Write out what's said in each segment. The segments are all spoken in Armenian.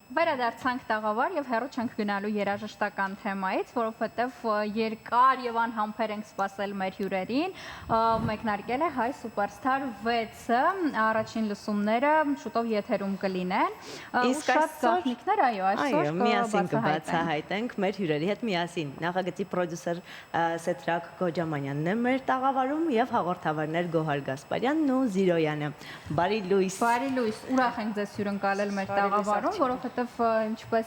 Վերադարձանք տաղավար եւ հեռու չենք գնալու երաժշտական թեմայից, որովհետեւ երկար եւ անհամբեր ենք սպասել մեր հյուրերին։ Մեկնարկել է Հայ Սուպերստար 6-ը, առաջին լսումները շուտով եթերում կլինեն։ Իսկ շատ գաղտնիքներ, այսօր միասին կբացահայտենք մեր հյուրերի հետ միասին։ Նախագծի պրոդյուսեր Սեդրակ Գոջամանյանն է մեր տաղավարում եւ հաղորդավարներ Գոհար Գասպարյանն ու Զիրոյանը։ Բարի լույս։ Բարի լույս։ Ուրախ ենք ձեզ հյուրընկալել մեր տաղավարում, որովհետեւ ինչպես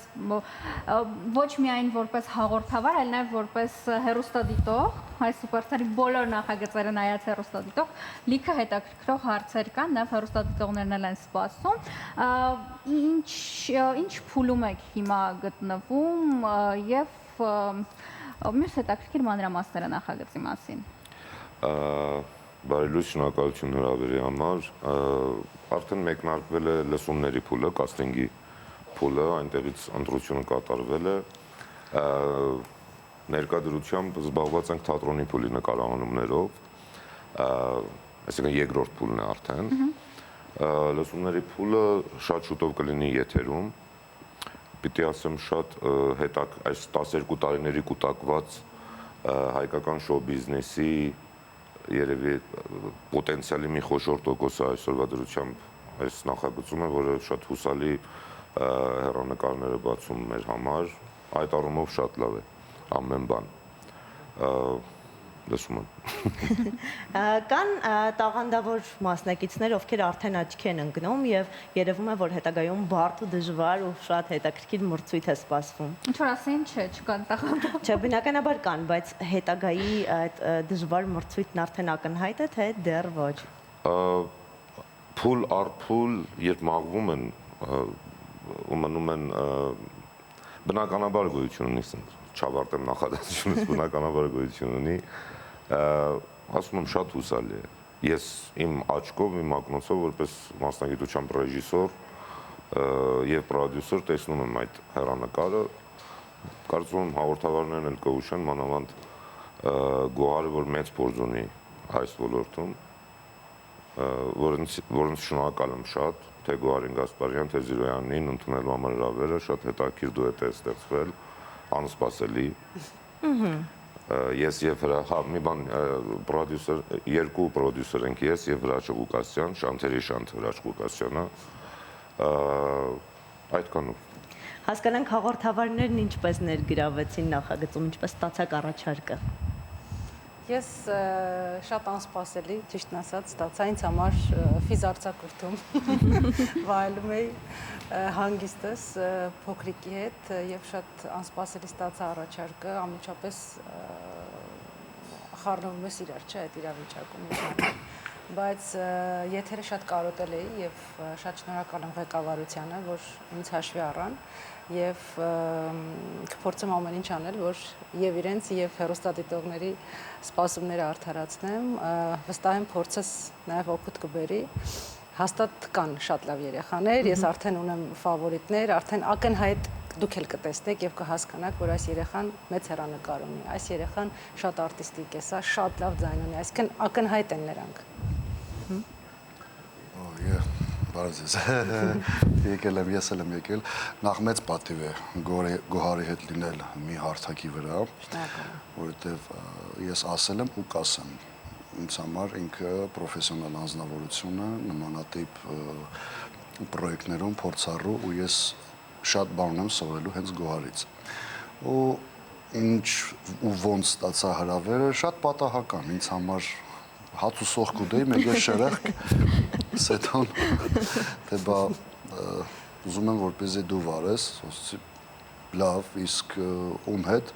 ոչ միայն որպես հաղորդավար, այլ նաև որպես հեռուստադիտող, Հայ Սուպերստարի բոլոր նախագծերը նայած հեռուստադիտող, լիքը հետաքրքրող հարցեր կան, նաև հեռուստադիտողներն են սպասում։ Ինչ փուլում եք հիմա գտնվում եւ մյուս հետաքրքիր մանրամասները նախագծի մասին։ Բարի լույս, շնորհակալություն հրավերի համար։ Արդեն մեկնարկվել է լսումների փուլը, կաստինգի փուլը, այնտեղից ընտրությունը կատարվել է, ներկայությամբ զբաղված ենք թատրոնի փուլի նկարահանումներով, այսինքն երկրորդ փուլն է արդեն, լսումների փուլը շատ շուտով կլինի եթերում, պիտի ասեմ շատ այս 12 տարիների կուտակված հայկական շոու բիզնեսի երևի պոտենցիալի մի խոշոր տոկոսը այսօրվա դրությամբ այս նախագծում է, որը շատ հուսալի հեռանկարները բացում մեր համար, այդ առումով շատ լավ է, ամեն բան, լսում եմ։ Կան տաղանդավոր մասնակիցներ, ովքեր արդեն աչքի են ընկնում եւ երևում է, որ հետագայում բարդ ու դժվար ու շատ հետաքրքիր մրցույթ է սպասվում։ Ինչ որ ասեն, չկան տաղանդավոր։ Չէ, բնականաբար կան, բայց հետագայի այդ դժվար մրցույթն արդեն ակնհայտ է, թե դեռ ոչ։ Փուլ առ փուլ, երբ մաղվում են ու մնում են բնականաբար գոյություն ունի, չավարտեմ նախադասությունս, բնականաբար գոյություն ունի, ասում եմ շատ հուսալի է։ Ես իմ աչքով, իմ ակնոցով, որպես մասնագիտությամբ ռեժիսոր եւ պրոդյուսեր տեսնում եմ այդ հեռանկարը, կարծում եմ հաղորդավարներն էլ կհուշեն, մանավանդ Գոհարը, որ մեծ փորձ ունի այս ոլորտում, որոնց շնորհակալ եմ շատ, թե Գոհարին Գասպարյան, թե Զիրոյանին ընդունելու համար հրավերը, շատ հետաքրքիր դուետ է ստեղծվել, անսպասելի։ Ես եւ մի բան պրոդյուսեր, երկու պրոդյուսեր ենք, ես եւ Վրաչ Ղուկասյան, Շանթերի Շանթ Վրաչ Ղուկասյանը, այդքանով։ Հասկանանք հաղորդավարներն ինչպես ներգրավվեցին նախագծում, ինչպես ստացակ առաջարկը։ Ես շատ անսպասելի, ճիշտն ասած, ստացա ինձ համար ֆիզ արձակուրդում վայելում էի հանգիստս փոքրիկի հետ եւ շատ անսպասելի ստացա առաջարկը, անմիջապես խառնվում ես իրար, չէ, այդ իրավիճակում, բայց եթերը շատ կարոտել էի եւ շատ շնորհակալ եմ ղեկավարությանը, որ ինձ հաշվի առան եւ կփորձեմ ամեն ինչ անել, որ եւ իրենց եւ հեռուստադիտողների սպասումները արդարացնեմ, վստահ եմ փորձս նաեւ օգուտ կբերի, հաստատ կան շատ լավ երեխաներ, ես արդեն ունեմ ֆավորիտներ, արդեն ակնհայտ դուք էլ կտեսնեք եւ կհասկանաք, որ այս երեխան մեծ հեռանկար ունի, այս երեխան շատ արտիստիկ է, սա շատ լավ ձայն ունի, այսինքն ակնհայտ են նրանք։ Բարև ձեզ, եկել եմ, ես էլ եմ եկել, նախ մեծ պատիվ է Գոհարի հետ լինել մի հարթակի վրա, որովհետև ես ասել եմ ու կասեմ, ինձ համար ինքը պրոֆեսիոնալ անձնավորություն է, նմանատիպ պրոյեկտներում փորձառու ու ես շատ բան ունեմ սովորելու հենց Գոհարից։ Ու ինչ ու ոնց ստացա հրավերը, շատ պատահական, ինձ համար հաց ու սոխ կուտեի, մեկ է շրախկ, սետան, թե բա ուզում եմ որպեսզի դու վարես, ասացի լավ, իսկ ում հետ,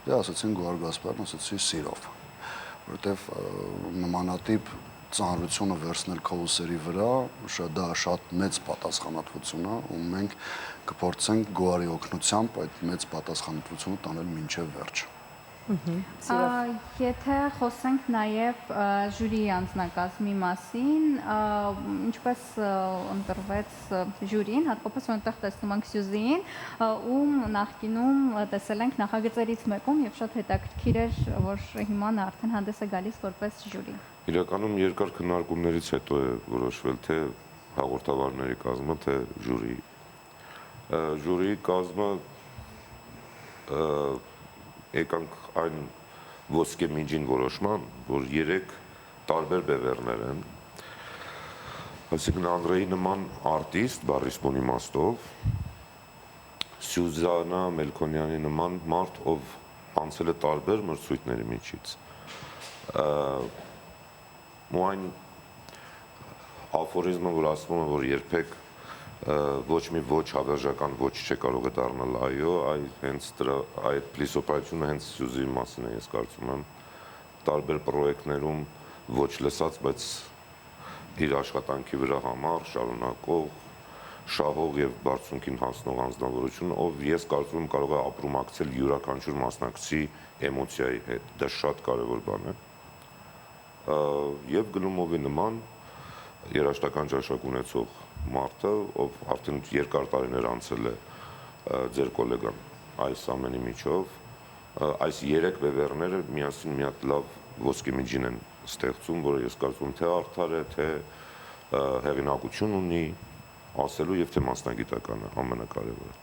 դե ասացին Գոհար Գասպարյան, ասացի սիրով, որովհետև նմանատիպ ծանրությունը վերցնել քո ուսերի վրա, դա շատ մեծ պատասխանատվություն է, ու մենք կփորձենք Գոհարի օգնությամբ այդ մեծ պատասխանատվությունը տանել մինչև վերջ։ Եթե խոսենք նաև ժյուրիի անձնակազմի մասին, ինչպես ընտրվեց ժյուրին, հատկապես որտեղ տեսնում ենք Սյուզիին, ում նախկինում տեսել ենք նախագծերից մեկում եւ շատ հետաքրքիր էր, որ հիմա նա արդեն հանդես է գալիս որպես ժյուրի։ Իրականում երկար քննարկումներից հետո է որոշվել թե հաղորդավարների կազմը, թե ժյուրի։ Ժյուրիի կազմը եկանք այն ոսկե միջին որոշման, որ 3 տարբեր բևեռներ են, այսինքն Անդրեի նման արտիստ, բառիսպոն իմաստով, Սյուզանա Մելքոնյանի նման մարդ, ով անցել է տարբեր մրցույթների միջից, ու այն աֆորիզմը, որ ասվում է, որ երբեք ոչ մի ոչ հավերժական ոչ չէ կարող է դառնալ այո, հենց այդ փիլիսոփայությունը հենց Սյուզի մասին է, ես կարծում եմ, տարբեր պրոյեկտներում ոչ լսած, բայց իր աշխատանքի վրա համառ, շարունակող, շահող եւ բարձունքին հասնող անձնավորություն, ով ես կարծում եմ կարող է ապրումակցել յուրաքանչյուր մասնակցի էմոցիայի հետ, դա շատ կարեւոր բան է։ Եվ Գլումովի նման երաժշտական ճաշակ ունեցող մարդը, ով արդեն երկար տարիներ անցել է ձեր գոլեգան այս ամենի միջով, այս 3 բևեռները միասին մի հատ լավ ոսկե միջին են ստեղծում, որը ես կարծում եմ թե արդար է, թե հեղինակություն ունի, ասելու եւ թե մասնագիտական է ամենակարևորը։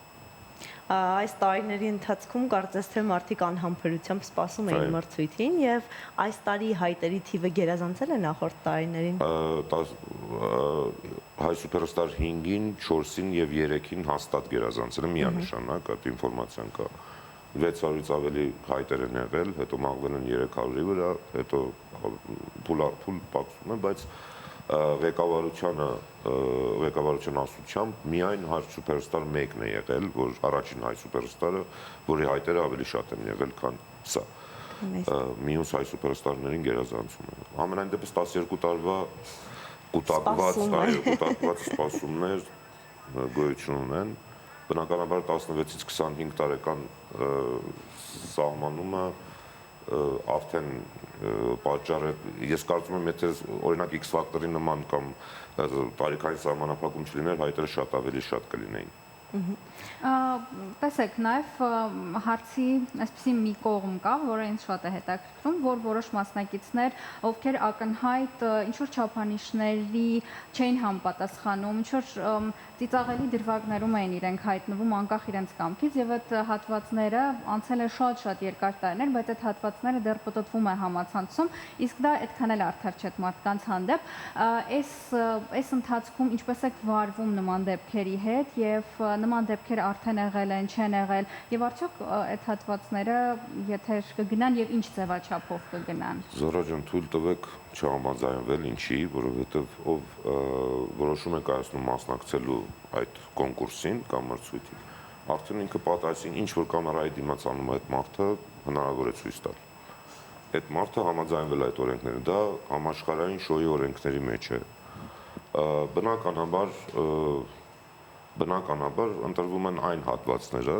Այս տարիների ընթացքում կարծես թե մարդիկ անհամբերությամբ սպասում էին մրցույթին եւ այս տարի հայտերի թիվը գերազանցել է նախորդ տարիներին։ Հայ Սուպերստար 5-ին, 4-ին եւ 3-ին հաստատ գերազանցել է միանշանակ, այդ ինֆորմացիան կա։ 600-ից ավելի հայտեր են եղել, հետո մաղվել են 300-ի վրա, հետո փուլ պակսում է, բայց ղեկավարության ասությամբ միայն հայ սուպերստար 1-ն է եղել, որ առաջին հայ սուպերստարը, որի հայտերը ավելի շատ են եղել, քան սա։ Մյուս հայ սուպերստարներին գերազանցում են։ Ամենայն դեպս 12 տարվա կուտակված սպասումներ գոյություն ունեն։ Բնականաբար 16-ից 25 տարեկան սահմանումը արդեն պատճառ է, ես կարծում եմ, եթե օրինակ X ֆակտորի նման կամ տարիքային սահմանափակում չլիներ, հայտերը շատ ավելի շատ կլինեին։ Տեսեք, նաև հարցի այսպեսի մի կողմ կա, որը ինձ շատ է հետաքրքրում, որ որոշ մասնակիցներ, ովքեր ակնհայտ ինչ-որ չափանիշների չէին համապատասխանում, ինչ-որ ծիծաղելի դրվագներում էին իրենք հայտնվում անկախ իրենց կամքից, եւ այդ հատվածները անցել է շատ երկար տարիներ, բայց այդ հատվածները դեռ պտտվում է համացանցում, իսկ դա այդքան էլ արդար չէ մարդկանց հանդեպ։ Այս ընթացքում ինչպես է վարվում նման դեպքերի հետ եւ նման դեպքեր արդեն եղել են, չեն եղել եւ արդյոք այդ հատվածները եթեր կգնան եւ ինչ ձևաչափով կգնան։ Զորա ջան, թույլ տվեք չհամաձայնվել, ինչի, որովհետեւ ով որոշում է կայացնում մասնակցելու այդ կոնկուրսին կամ մրցույթին, արդեն ինքը պատասխան ինչ որ կամերայի դիմաց անում է այդ մարդը, հնարավոր է ցույց տալ։ Այդ մարդը համաձայնվել այդ օրենքները, դա համաշխարհային շոուի օրենքների մեջ է։ Բնականաբար ընտրվում են այն հատվածները,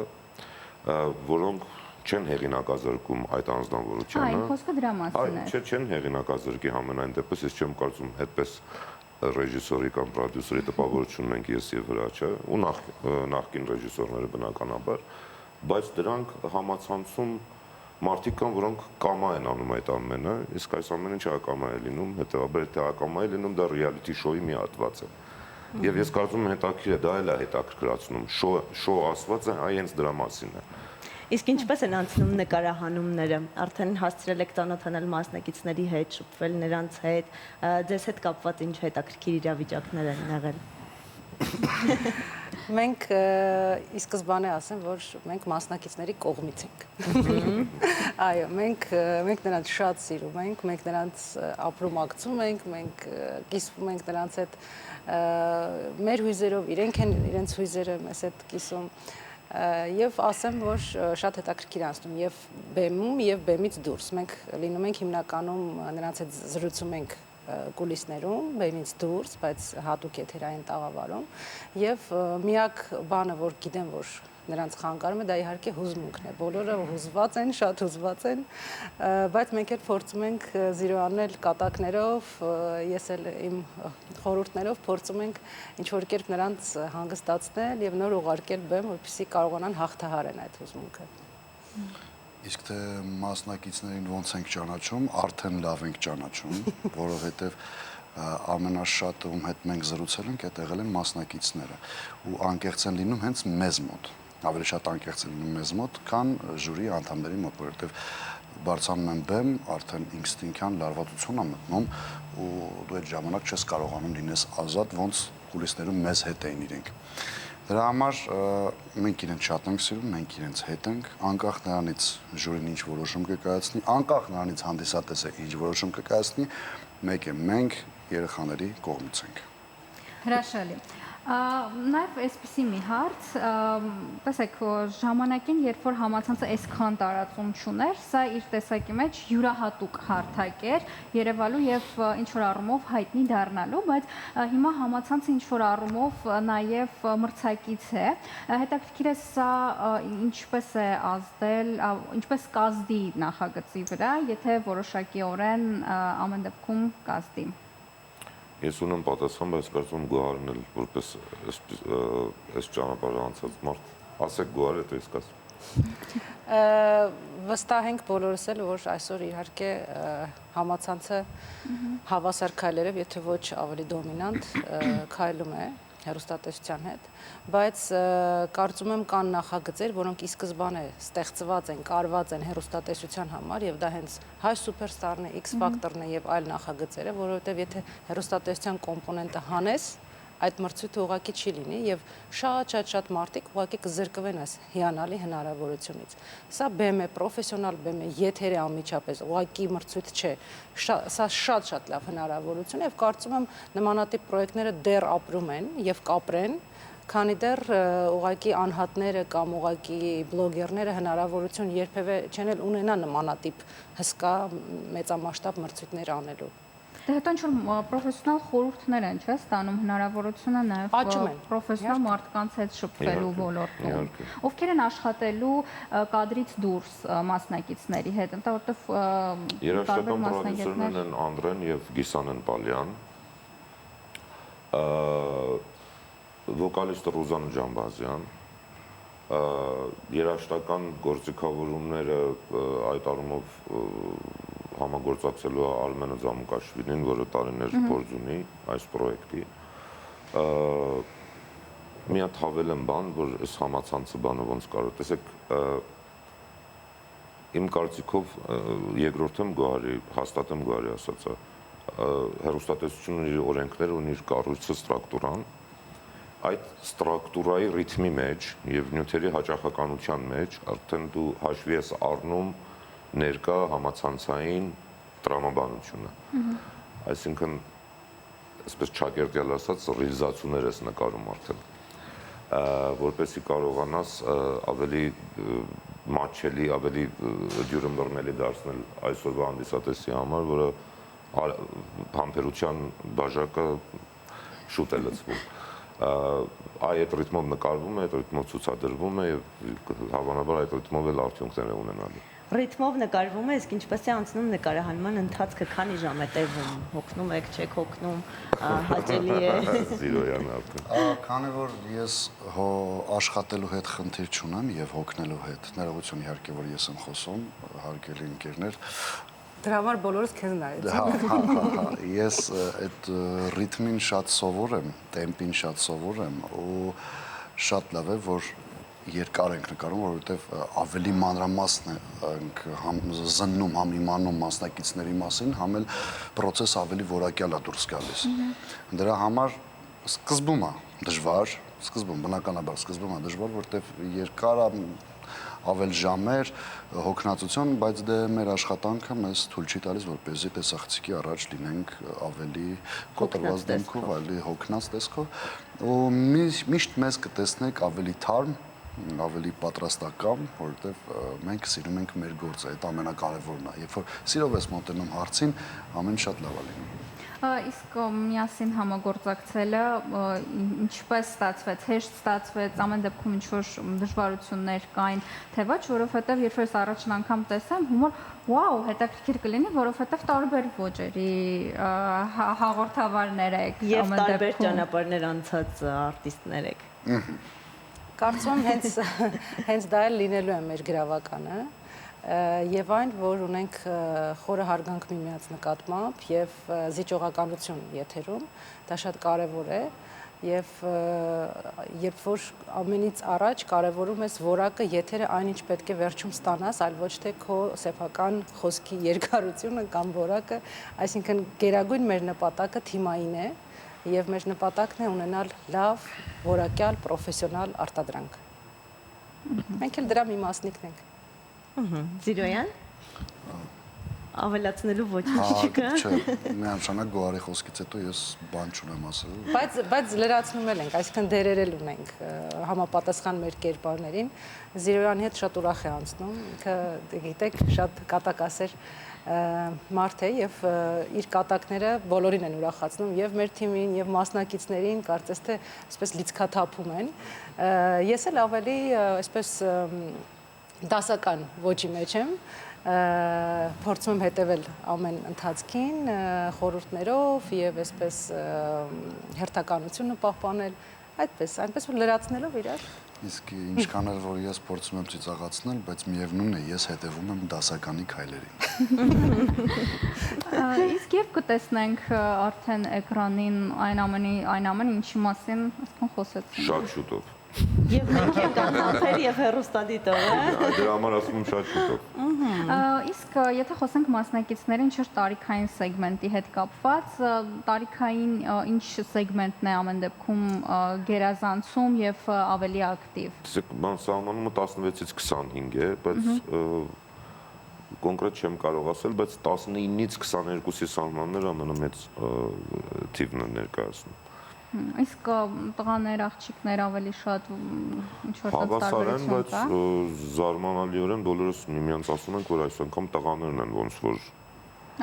որոնք չեն հեղինակազրկում այդ անձնավորությանը։ Այն խոսքը դրա մասին է։ Չեն հեղինակազրկի համենայն դեպս, ես չեմ կարծում այդպես ռեժիսորի կամ պրոդյուսերի տպավորություն ունենք ես եւ Վրաչը, ու նախկին ռեժիսորները բնականաբար, բայց դրանք համացանցում մարդիկ կան, որոնք կամա են անում այդ ամենը, իսկ այս ամենը չակամա է լինում, հետեւաբար եթե ակամա է լինում, դա ռեալիթի շոուի մի հատված է։ Եվ ես կարծում եմ հետաքրքիր է, դա էլ է հետաքրքրացնում, շոու ասված է, այ հենց դրա մասին է։ Իսկ ինչպես են անցնում նկարահանումները, արդեն հասցրել եք ծանոթանալ մասնակիցների հետ, շփվել նրանց հետ, ձեզ հետ կապված ինչ հետաքրքիր իրավիճակներ են եղել։ Մենք ի սկզբանե ասեմ, որ մենք մասնակիցների կողմից ենք։ Այո, մենք նրանց շատ սիրում ենք, մենք նրանց ապրումակցում ենք, մենք կիսվում ենք նրանց հետ մեր հույզերով, իրենք են իրենց հույզերը մեզ հետ կիսում։ Եվ ասեմ, որ շատ հետաքրքիր անցնում եւ բեմում եւ բեմից դուրս։ Մենք լինում ենք հիմնականում նրանց հետ զրուցում ենք կուլիսներում, բեմից դուրս, բայց հատուկ եթերային տաղավարում եւ միակ բանը, որ գիտեմ, որ նրանց խանգարում է, դա իհարկե հուզմունքն է։ Բոլորը հուզված են, շատ հուզված են, բայց մենք էլ փորձում ենք զիրոանել կատակներով, ես էլ իմ խորհուրդներով փորձում ենք ինչ-որ կերպ նրանց հանգստացնել եւ նոր ուղարկել բեմ, որպեսզի կարողանան հաղթահարեն այդ հուզմունքը։ Իսկ թե մասնակիցներին ոնց ենք ճանաչում, արդեն լավ ենք ճանաչում, որովհետև ամենաշատը ում հետ մենք զրուցել ենք, այդ եղել են մասնակիցները ու անկեղծ են լինում հենց մեզ մոտ, ավելի շատ անկեղծ են լինում մեզ մոտ, քան ժյուրի անդամների մոտ, որովհետև բարձանում են բեմ, արդեն ինստինկտյան լարվածություն է մտնում ու դու այդ ժամանակ չես կարողանում լինես ազատ, ոնց կուլիսներում մեզ հետ էին իրենք։ Դրա համար մենք իրենց շատ ենք սիրում, մենք իրենց հետ ենք, անկախ նրանից ժյուրին ինչ որոշում կկայացնի, անկախ նրանից հանդիսատեսը ինչ որոշում կկայացնի, մեկ է մենք երեխաների կողմից ենք։ Հրաշալի։ Նաև այսպիսի մի հարց, տեսեք, ժամանակին, երբ որ համացանցը այսքան տարածում չուներ, սա իր տեսակի մեջ յուրահատուկ հարթակ էր երևալու եւ ինչ-որ առումով հայտնի դառնալու, բայց հիմա համացանցը ինչ-որ առումով նաև մրցակից է։ Հետաքրքիր է սա ինչպես է ազդել, ինչպես կազդի նախագծի վրա, եթե որոշակիորեն ամեն դեպքում կազդի։ Ես ունեմ պատասխան, բայց կարծում Գոհարն էլ որպես այս ճանապարհը անցած մարդ, ասեք Գոհարը, թե ես կասեմ։ Վստահ ենք բոլորս էլ, որ այսօր իհարկե համացանցը հավասար քայլերով, եթե ոչ ավելի դոմինանտ քայլում է հեռուստատեսության հետ, բայց կարծում եմ կան նախագծեր, որոնք ի սկզբանե ստեղծված են, կարված են հեռուստատեսության համար եւ դա հենց հայ սուպերստարն է, X Factor-ն է եւ այլ նախագծերը, որովհետեւ եթե հեռուստատեսության կոմպոնենտը հանես, այդ մրցույթը ուղղակի չի լինի եւ շատ մարդիկ ուղղակի կզրկվեն այս հիանալի հնարավորությունից։ Սա բեմ է, պրոֆեսիոնալ բեմ է, եթեր է անմիջապես, ուղղակի մրցույթ չէ։ Սա շատ լավ հնարավորություն է եւ կարծում եմ նմանատիպ պրոյեկտները դեռ ապրում են եւ կապրեն, քանի դեռ ուղղակի անհատները կամ ուղղակի բլոգերները հնարավորություն երբևէ չեն ունենա նմանատիպ հսկա մեծամասշտաբ մրցույթներ անելու։ Դե հետո ինչ-որ պրոֆեսիոնալ խորհուրդներ են, չէ՞, ստանում հնարավորությունը նաև պրոֆեսիոնալ մարդկանց հետ շփվելու ոլորտում։ Ովքեր են աշխատելու կադրից դուրս մասնակիցների հետ, որտեղ երաժշտական պրոդյուսերներն են Անդրեն եւ Գիսանեն Պալյան, վոկալիստը Ռուզան Ջամբազյան, երաժշտական գործիքավորումները այդ առումով համագործակցելու Արմենը Զամուկաշվիլին, որը տարիներ փորձ ունի այս պրոյեկտի։ Մի հատ հավելեմ բան, որ այս համացանցը բանը ոնց կարող, տեսեք, իմ կարծիքով երկրորդեմ Գոհարի, հաստատեմ Գոհարի ասածը, հեռուստատեսությունն իր օրենքները ունի, իր կառույցը, ստրուկտուրան, այդ ստրուկտուրայի ռիթմի մեջ եւ նյութերի հաճախականության մեջ արդեն դու հաշվի ես առնում ներկա համացանցային տրամաբանությունը։ Այսինքն, այսպես Չակերտյալ ասած, ռիլիզացիաներ ես նկարում արդեն, որպեսզի կարողանաս ավելի մատչելի, ավելի դյուրըմբռնելի դարձնել այսօրվա հանդիսատեսի համար, որը համբերության բաժակը շուտ է լցվում։ Այդ ռիթմով նկարվում է, այդ ռիթմով ցուցադրվում է եւ հավանաբար այդ ռիթմով էլ արդյունքներ է ունենալու։ Ռիթմով նկարվում է, իսկ ինչպես է անցնում նկարահանման ընթացքը, քանի ժամ է տևում, հոգնում եք, չեք հոգնում, հաճելի է։ Զիրոյան արդեն։ Քանի որ ես աշխատելու հետ խնդիր չունեմ եւ հոգնելու հետ, ներողություն իհարկե, որ ես եմ խոսում, հարգելի ընկերներ, դրա համար բոլորս քեզ նայեցին։ Ես այդ ռիթմին շատ սովոր եմ, տեմպին շատ սովոր եմ ու շատ լավ է, որ երկար ենք նկարում, որովհետև ավելի մանրամասն ենք զննում, համ իմանում մասնակիցների մասին, համ էլ պրոցես ավելի որակյալ է դուրս գալիս։ Դրա համար սկզբում է դժվար, բնականաբար սկզբում է դժվար, որովհետև երկար է ավել ժամեր, հոգնածություն, բայց դե մեր աշխատանքը մեզ թույլ չի տալիս, որպեսզի տեսախցիկի առաջ լինենք ավելի կոտրված դեմքով, ավելի հոգնած տեսքով, ու միշտ մեզ կտեսնեք ավելի թարմ, ավելի պատրաստական, որովհետև մենք սիրում ենք մեր գործը, այդ ամենակարևորն է, երբ որ սիրով ես մոտենում հարցին, ամեն շատ լավ է լինում։ Իսկ միասին համագործակցելը ինչպես ստացվեց, հեշտ ստացվեց, ամեն դեպքում ինչ-որ դժվարություններ կային, թե ոչ, որովհետև երբ ես առաջին անգամ տեսամ, հումոր, վաու, հետաքրքիր կլինի, որովհետև տարբեր ոճերի հաղորդավարներ եք, եւ տարբեր ճանապարհներ անցած արտիստներ եք։ Կարծում եմ հենց դա էլ լինելու է մեր գրավականը, եւ այն, որ ունենք խորը հարգանք միմյանց նկատմամբ եւ զիջողականություն եթերում, դա շատ կարեւոր է եւ երբ որ ամենից առաջ կարեւորում ես որակը, եթերը այնինչ պետք է վերջում ստանաս, այլ ոչ թե քո սեփական խոսքի երկարությունը կամ որակը, այսինքն գերագույն մեր նպատակը թիմային է եւ մեր նպատակն է ունենալ լավ, որակյալ, պրոֆեսիոնալ արտադրանք։ Մենք էլ դրա մի մասնիկն ենք։ Զիրոյան ավելացնելու ոչինչ չկա։ Չէ, միանշանակ Գոհարի խոսքից հետո ես բան չունեմ ասելու։ Բայց լրացնում ենք, այսինքն դերերել ունենք համապատասխան մեր կերպարներին։ Զիրոյանի հետ շատ ուրախ է անցնում, ինքը գիտեք, շատ կատակասեր մարդ է եւ իր կատակները բոլորին են ուրախացնում եւ մեր թիմին եւ մասնակիցներին, կարծես թե այսպես լիցքաթափում են։ Ես էլ ավելի այսպես դասական ոճի մեջ եմ, փորձում եմ հետևել ամեն ընթացքին խորհուրդներով եւ այսպես հերթականությունը պահպանել, այնպես որ լրացնելով իրար։ Իսկ ինչքան էլ որ ես փորձում եմ ցույցակացնել, բայց միևնույնն է, ես հետևում եմ դասականի քայլերին։ Իսկ երբ կտեսնենք արդեն էկրանին այն ամենը, ինչի մասին այսքան խոսեցինք։ Շատ շուտով։ Եվ մենք ենք անհամբեր եւ հեռուստադիտողը։ Դրա համար ասում եմ շատ շուտով։ Իսկ եթե խոսենք մասնակիցներին չէ տարիքային սեգմենտի հետ կապված, տարիքային ինչ սեգմենտն է ամեն դեպքում գերազանցում եւ ավելի ակտիվ։ Սահմանումը 16-ից 25 է, բայց կոնկրետ չեմ կարող ասել, բայց 19-ից 22-ի սահմանները ամենամեծ թիվն է ներկայացնում։ Իսկ տղաներ, աղջիկներ ավելի շատ ինչ-որ հավասարեն, բայց զարմանալիորեն բոլորս միմյանց ասում ենք, որ այս անգամ տղաներն են ոնց որ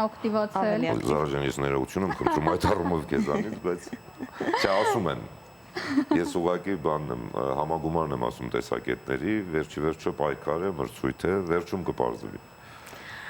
ակտիվացել։ Զարժեն ես ներողություն եմ խնդրում այդ առումով քեզանից, բայց չասում են։ Ես ուղղակի բանն եմ, համագումարն եմ ասում տեսակետների, վերջը պայքար է, մրցույթ է, վերջում կպարզվի։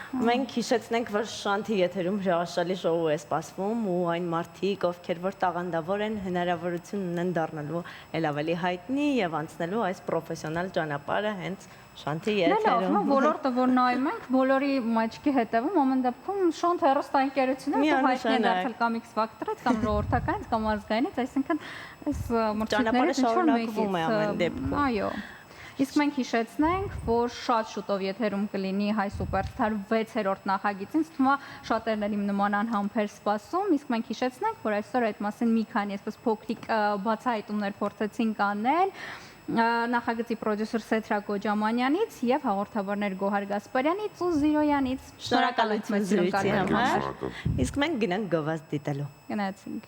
Մենք հիշեցնենք, որ Շանթի եթերում հրաշալի շոու է սպասվում ու այն մարդիկ, ովքեր որ տաղանդավոր են, հնարավորություն ունեն դառնալու էլ ավելի հայտնի եւ անցնելու այս պրոֆեսիոնալ ճանապարհը հենց Շանթի եթերում։ Լավ, ոլորտը որ նայում ենք, բոլորի մաչքի հետևում ամեն դեպքում Շանթ հեռուստաընկերությունը հայտնի է դարձել կամ X Factor-ից կամ ժողովրդականից կամ ազգայինից, այսինքն այս մրցույթներից ինչ-որ շարունակվում է ամեն դեպքում։ Այո։ Իսկ մենք հիշեցնենք, որ շատ շուտով եթերում կլինի Հայ Սուպերստար 6-րդ նախագիծին, թվում է շատերն էլ իմ նման անհամբեր սպասում, իսկ մենք հիշեցնենք, որ այսօր այդ մասին մի քանի այսպես փոքրիկ բացահայտումներ փորձեցինք անել նախագծի պրոդյուսեր Սեթրա Կոջամանյանից եւ հաղորդավարներ Գոհար Գասպարյանից ու Զիրոյանից։ Շնորհակալություն զրույցի համար։ Իսկ մենք գնանք գովազդ դիտելու։ Գնացինք։